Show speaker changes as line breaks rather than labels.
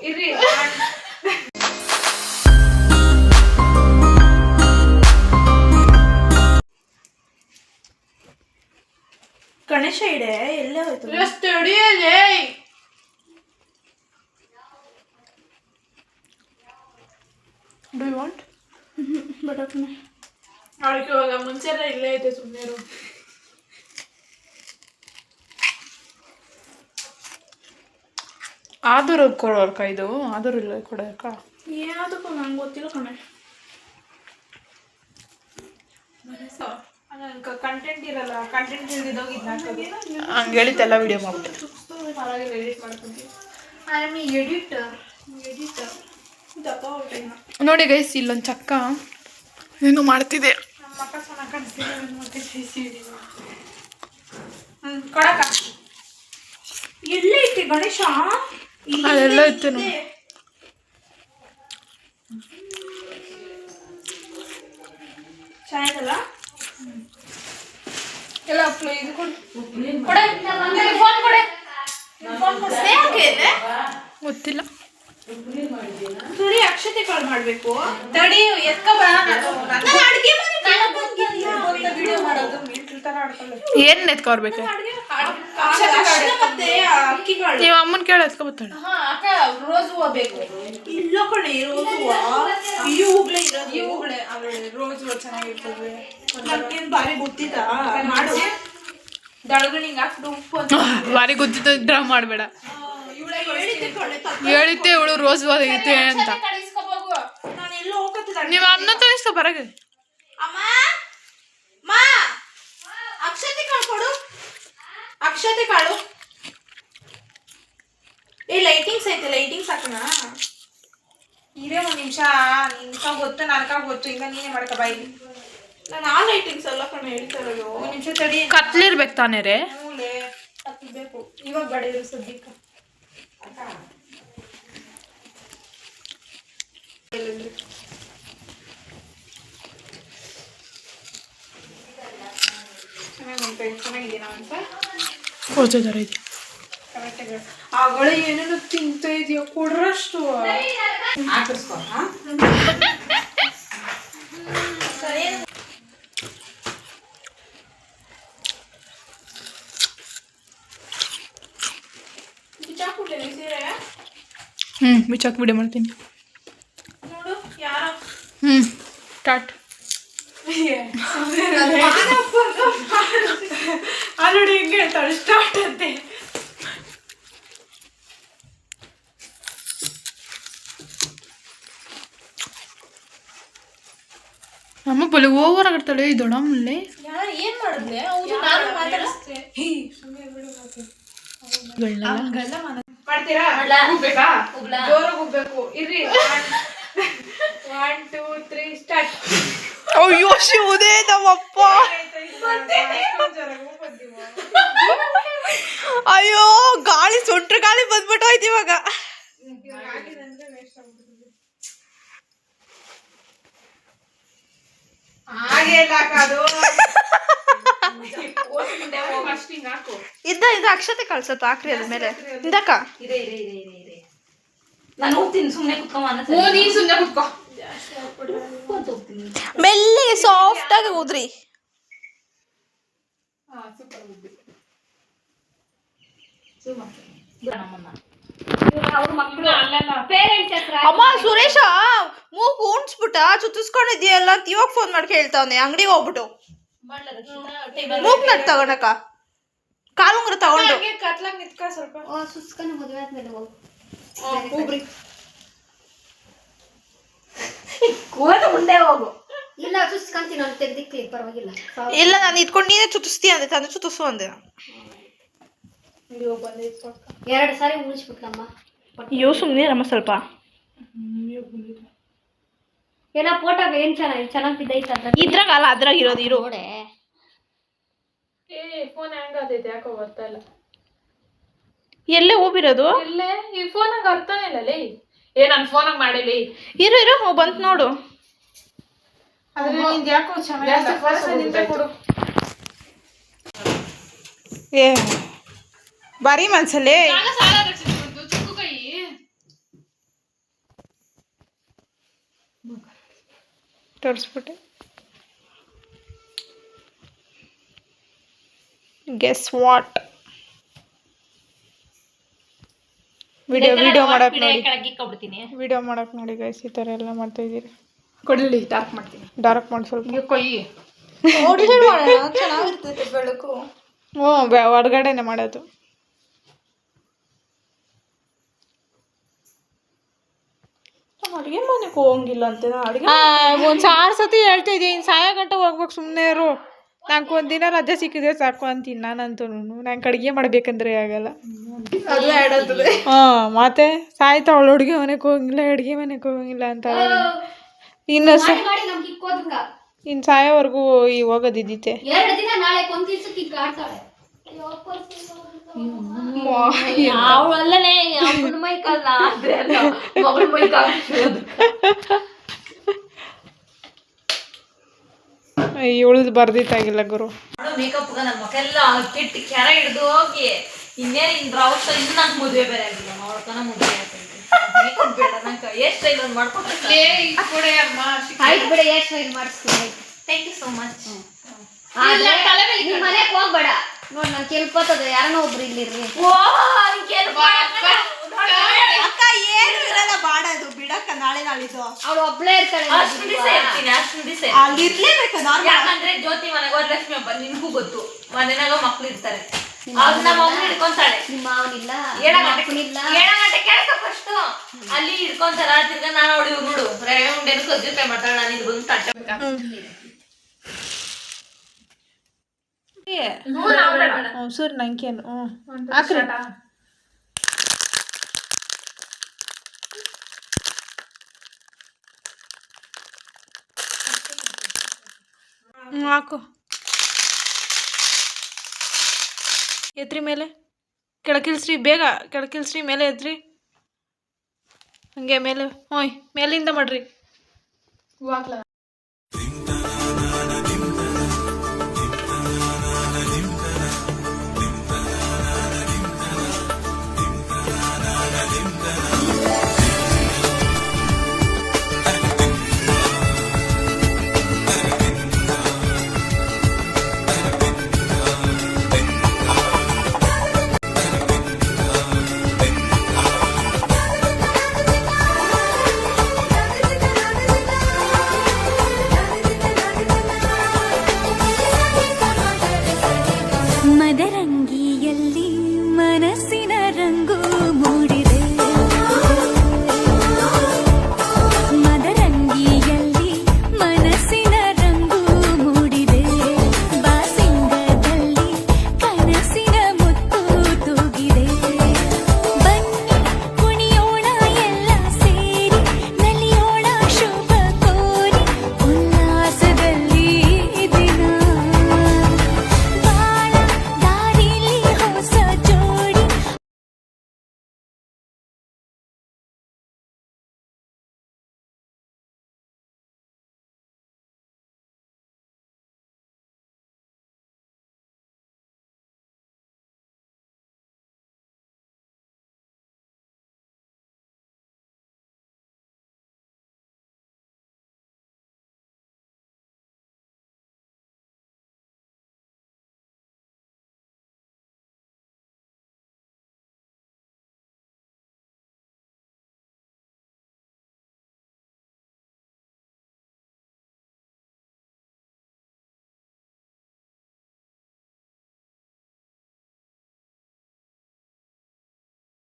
ಇರ್ರಿ. ಗಣೇಶ ಇಡೆ ಎಲ್ಲೇ ಹೋಯ್ತು ಸ್ಟಡಿಯಲ್ಲೇ. Do you want butterfly? ಅವಳಿಗೆ ಇವಾಗ ಮುಂಚೆ ಎಲ್ಲ ಇಲ್ಲೇ ಐತೆ, ಸುಮ್ಮನೆ
ಆದರೂ ಕೊಡೋರ್ಕ ಇದು, ಆದರೂ ಇಲ್ಲ ಕೊಡೋಕ
ಯಾವುದಕ್ಕೂ ನಂಗೆ ಗೊತ್ತಿಲ್ಲ ಕಣೆ. ಕಂಟೆಂಟ್ ಇರಲ್ಲ, ಕಂಟೆಂಟ್ ಇಲ್ದಿದ್ದೋಗಿದ್ದು
ಹಂಗೆ ಹೇಳಿದ್ದೆಲ್ಲ ವಿಡಿಯೋ ಮಾಡ್ಬಿಟ್ಟು
ಎಡಿಟ್ ಮಾಡ್ಕೊಂತೀವಿ. I am editor. ದಪ್ಪ ಹೊಟ್ಟೆ
ನೋಡಿ ಗೈಸ್, ಇಲ್ಲೊಂದು ಚಕ್ಕ ಏನು ಮಾಡ್ತಿದೆ.
ನಮ್ಮ ಅಕ್ಕ ಚೆನ್ನಾಗಿ ಕಾಣಿಸ್ತಿದೆ. ಕೊಡಕ ಎಲ್ಲೇ ಐತೆ ಗಣೇಶ?
ಅದೆಲ್ಲ ಇತ್ತು ನೋಡಿ.
ಚೆನ್ನಾಗಿಲ್ಲ ಎಲ್ಲ. ಇದು ಕೊಡು, ಫೋನ್ ಕೊಡೆ.
ಗೊತ್ತಿಲ್ಲ.
ಸರಿ, ಅಕ್ಷತೆ ಕಾಲ್ ಮಾಡ್ಬೇಕು. ತಡಿ ಎತ್ಕ ಬರೋಣ.
ಏನ್ ಎತ್ಕೊರ್ಬೇಕು? ನೀವು ಅಮ್ಮನ್ ಕೇಳ ಎತ್ಕೊ ಬರ್ತಾಳೆ.
ರೋಸ್ ಹೂವು ಬೇಕು. ಇಲ್ಲ ಕಣೆ, ರೋಸ್ ಹೂವು ಈ ಹೂಗಳೇ ಇರೋದು. ಈ ಹೂಗಳೇ ರೋಸ್ ಹೂವು ಚೆನ್ನಾಗಿರ್ತದೆ. ನನ್ಗೇನು ಬಾರಿ ಗೊತ್ತಿದ್ದ ಮಾಡು. ದಳಗಣಿಗೆ ಹಾಕ್ಬಿಟ್ಟು ಉಪ್ಪು ಅಂತ
ಬಾರಿ ಗೊತ್ತಿದ್ದ ಡ್ರಾ ಮಾಡಬೇಡ. ಹೇಳಿದ್ದೆ ಇವಳು ರೋಸ್ ಐತೆ ಅಂತ.
ನಾನು ಎಲ್ಲೋ ಹೋಗ್ತಿದ್ದ.
ನೀವು ಅನ್ನ ತೋರಿಸ್ಕೊ ಬರಗೆ.
ಅಮ್ಮ ಮಾ ಅಕ್ಷತೆ ಕಾಳು ಕೊಡು. ಅಕ್ಷತೆ ಕಾಳು. ಲೈಟಿಂಗ್ಸ್ ಐತೆ, ಲೈಟಿಂಗ್ಸ್ ಹಾಕೋಣ. ಇರೇ ಒಂದು ನಿಮಿಷ. ನಿನ್ಕ ಗೊತ್ತು, ನನಕ ಗೊತ್ತು. ಈಗ ನೀನೇ ಮಾಡ್ಕ ಬಾಯಿ. ನಾನು ಆ ಲೈಟಿಂಗ್ಸ್ ಎಲ್ಲ ಕಣ ಹೇಳ್ತಾ ಇರೋದು. ಒಂದು ನಿಮಿಷ ತಡಿ.
ಕತ್ಲಿರ್ಬೇಕು ತಾನೇ ರೇ?
ಹ್ಞೂ ಕತ್ಬೇಕು. ಇವಾಗ ಬಡಿದ್ರು ಸದ್ಯಕ್ಕೆ. ಚೆನ್ನಾಗಿದೆಯಾ ಅಂತ
ಕೊಡ್ತಿದ್ದಾರೆ ಇದು.
ಕರೆಕ್ಟಾಗಿ ಆಗಳೇ ಏನೇನು ತಿಂತ ಇದೆಯೋ ಕೊಡ್ರಷ್ಟು ಹಾಕಿಸ್ಕೊ. ಬಿಚ್ಚಾಕ್ಬಿಟ್ಟೆ ಸೀರೆ.
ಬಿಚ್ಚಾಕ್ ವಿಡಿಯೋ ಮಾಡ್ತೀನಿ
ನೋಡು ಯಾರ.
ಸ್ಟಾರ್ಟ್.
ನೋಡಿ ಹೆಂಗೆ ಹೇಳ್ತಾಳೆ ಸ್ಟಾರ್ಟ್ ಅಂತೆ.
ಅಮ್ಮ ಬಲಿ ಓವರ್ ಆಗಿರ್ತಾಳೆ ಈ ದೊಡ್ಡಮ್ಮಲ್ಲಿ.
ಯಾರು ಏನ್ ಮಾಡಿದ್ಲೆ? ಹೌದು, ನಾನು ಮಾತಾಡಿಸ್ತೆ. ಮಾಡ್ತೀರಾ? ಹೋಗ್ಬೇಕಾ? ಜೋರಾಗಿ ಹೋಗ್ಬೇಕು. ಇರ್ರಿ. 1 2 3 ಸ್ಟಾರ್ಟ್.
ಅಯ್ಯೋ ಶಿವುದೇ ನಮ್ಮಪ್ಪ. ಅಯ್ಯೋ ಗಾಳಿ, ಸೊಂಟ್ರ ಗಾಳಿ ಬಂದ್ಬಿಟ್ಟು ಹೋಯ್ತು ಇವಾಗ. ಇದ್ದ ಅಕ್ಷತೆ ಕಳ್ಸತ್ತು ಹಾಕ್ರಿ ಅದ ಮೇಲೆ. ಇಂದಕ್ಕ
ನಾನು ಹೋಗ್ತೀನಿ, ಸುಮ್ಮನೆ ಕುತ್ಕೊಂಡ್
ಸುಮ್ಮನೆ ಕುತ್ಕೋ.
ಮೆಲ್ಲಿಗೆ ಸಾಫ್ಟ್ ಆಗಿ ಉದ್ರಿ. ಅಮ್ಮ ಸುರೇಶ ಮೂಗು ಉಣ್ಸ್ಬಿಟ್ಟ ಚುತ್ತಿಸ್ಕೊಂಡಿದ್ಯಲ್ಲ ಅಂತ ಇವಾಗ ಫೋನ್ ಮಾಡಿ ಕೇಳ್ತಾವನೆ. ಅಂಗಡಿಗೆ ಹೋಗ್ಬಿಟ್ಟು ಮೂಗ್ ನಟ್ ತಗೊಂಡಕ್ಕ ಕಾಲುಂಗ್ರ ತಗೊಂಡು
ಕತ್ಲಾಗ ನಿತ್ಕ ಸ್ವಲ್ಪ.
ಸುಸ್ಕೊಂಡು ಮದುವೆ ಆದ್ಮೇಲೆ ಹೋಗು.
ಹೋಗ್ರಿ.
ಕೂತು ಮುಂದೆ ಹೋಗು. ಇಲ್ಲ ಸುಸ್ಕೊಂತೀನಿ, ನಾನು ತೆಗ್ದಿಕ್ಲಿ ಪರವಾಗಿಲ್ಲ.
ಇಲ್ಲ ನಾನು ಇದ್ಕೊಂಡು ನೀನೇ ಚುತ್ತಿಸ್ತೀಯ ಅಂದೆ, ತಂದೆ ಚುತ್ತಿಸು ಅಂದೆ.
2 ಸಾರಿ ಉಳಿಸ್ಬಿಟ್ಲಮ್ಮ.
ಅಯ್ಯೋ ಸುಮ್ಮನೆ ನಮ್ಮ ಸ್ವಲ್ಪ
ಏನೋ ಫೋಟೋ ಏನ್ ಚೆನ್ನಾಗಿ ಬಿದ್ದೈತೆ.
ಇದ್ರಾಗ ಅಲ್ಲ, ಅದ್ರಾಗ ಇರೋದು ಇರೋ.
ನೋಡೆ
ಫೋನ್ ಹ್ಯಾಂಗ್ ಆಗೈತೆ, ಯಾಕೋ ಬರ್ತಾ ಇಲ್ಲ.
ಎಲ್ಲೇ ಹೋಗಿರೋದು?
ಎಲ್ಲೇ ಈ ಫೋನಾಗ ಅರ್ಥನೇ ಇಲ್ಲ ಲೇ. ನಾನು ಫೋನಾಗ ಮಾಡಿಲಿ.
ಇರು ಬಂತು ನೋಡು.
ಆದ್ರೆ ನಿಂದು ಯಾಕೋ ಚೆನ್ನಾಗಿ ಕೊಡು.
ಏ ಬಾರಿ ಮನ್ಸಲ್ಲೇ. ತೋರಿಸ್ಬಿಟ್ಟೆ. Guess what? ವಿಡಿಯೋ ಮಾಡಕ್ ನೋಡಿ, ವಿಡಿಯೋ ಮಾಡಕ್ ನೋಡಿ ಗೈಸ್. ಈ ಥರ ಎಲ್ಲ ಮಾಡ್ತಾ ಇದ್ದೀರಿ.
ಕೊಡಲಿ ಡಾರ್ಕ್ ಮಾಡ್ತೀನಿ.
ಡಾರ್ಕ್ ಮಾಡಿ ಸ್ವಲ್ಪ
ಕೊಯ್ಯಿ.
ಚೆನ್ನಾಗಿರ್ತೈತೆ ಬೆಳಕು. ಹೊರಗಡೆನೆ ಮಾಡೋದು.
ಅಡುಗೆ ಮನೆಗೆ ಹೋಗಂಗಿಲ್ಲ ಅಂತ ಅಡುಗೆ
ಒಂದು 1000 ಸತಿ ಹೇಳ್ತಾ ಇದ್ದೀನಿ, ಸಾಯ ಗಂಟೆ ಹೋಗ್ಬೇಕು, ಸುಮ್ಮನೆ ಇರು. ನಂಗೆ ಒಂದಿನ ರಜೆ ಸಿಕ್ಕಿದ್ರೆ ಸಾಕು ಅಂತೀನಿ ನಾನಂತೂ. ನಂಗೆ ಅಡುಗೆ ಮಾಡ್ಬೇಕಂದ್ರೆ ಆಗಲ್ಲ.
ಅದು ಆಡೋದು.
ಮತ್ತೆ ಸಾಯ್ತಾ ಅವಳು ಅಡುಗೆ ಮನೆಗೆ ಹೋಗಂಗಿಲ್ಲ ಅಂತ ಇನ್ನು ಇನ್ನು ಸಾಯೋವರೆಗೂ ಹೋಗೋದಿದ್ದಿತ್ತೆ.
2 ದಿನ ನಾಳೆ ಕೊಂತಿಸಕ್ಕೆ ಕಾಡ್ತಾಳೆ. ಅವಳಲ್ಲೇ ಅವಳ ಮೈಕಲ್ಲ ಆದ್ರೆ ಮಗಳ ಮೈಕ
ಉಳಿದು ಬರ್ದಿತ್ತಾಗಿಲ್ಲ ಗುರು.
ಮೇಕಪ್ ನನ್ನ ಮಕ್ಕೆಲ್ಲ ಕೆಟ್ಟಿ ಕೆರ ಹಿಡ್ದು ಹೋಗಿ ಇನ್ನೇನು ಇನ್ ರಾವತ್ತ ಇನ್ನು ನಂಗೆ ಮದುವೆ ಬೇರೆ ಆಗಿಲ್ಲ. ಅವಳಕನ ಮದುವೆ ಮೇಕಪ್ ಬೇಡ, ನಂಗೆ ಹೇರ್ ಸ್ಟೈಲ್ ಒಂದು ಮಾಡ್ಕೊಡ್ತೀನಿ. ಆಯ್ತು ಬಿಡ, ಹೇರ್ ಸ್ಟೈಲ್ ಮಾಡಿಸ್ತೀನಿ. Thank you so much. ನಿಮ್ಮ ಮನೆಗೆ ಹೋಗ್ಬೇಡ ನೋಡಿ, ನಾನು ಕೆಲ್ಪತ್ತದ ಯಾರನ್ನ ಒಬ್ರು ಇಲ್ಲಿರ್ರಿ.
ಅಕ್ಕ ಏನು ಇರಲ್ಲ ಬಾಡೋದು ಬಿಡಕ್ಕ. ನಾಳೆ ನಾಳಿದ್ದು
ಅವಳು ಒಬ್ಳೇ ಇರ್ತಾಳೆ.
ಅಲ್ಲಿ ಇರ್ಲೇಬೇಕು.
ಯಾಕಂದ್ರೆ ಜ್ಯೋತಿ ಮನೆಗೆ ಹೋದ ಲಕ್ಷ್ಮಿ ಹಬ್ಬ ನಿನ್ಗೂ ಗೊತ್ತು, ಮನೆಯಾಗ ಮಕ್ಳು ಇರ್ತಾರೆ. ನಮ್ಮ ಮಮ್ಮಿ ಹಿಡ್ಕೊಂತಾಳೆ. ನಿಮ್ಮ ಮಾವನಿಲ್ಲ, 7 ಗಂಟೆ ಕೇಳ್ಕ ಫಸ್ಟ್ ಅಲ್ಲಿ ಹಿಡ್ಕೊಂತಾರ. ತಿರ್ಗ ನಾನು ಅವಳು ನೋಡು ರವೆ ಉಂಡೆನು ಕಜ್ಜಿಕಾಯಿ ಮಾಡ್ತಾಳೆ. ನಾನು ಇದು ಬಂದು ತಟ್ಟೆ
ಸರಿ ನಂಗೇನು ಹಾಕ್ರಿ. ಹಾಕು. ಎತ್ರಿ ಮೇಲೆ, ಕೆಳಕಿಲ್ಸ್ರಿ, ಬೇಗ ಕೆಳಕಿಲ್ಸ್ರಿ, ಮೇಲೆ ಎತ್ರಿ. ಹಂಗೆ ಮೇಲೆ, ಹೋಯ್ ಮೇಲಿಂದ ಮಾಡ್ರಿ.
ಹೂವಾಗ್ಲ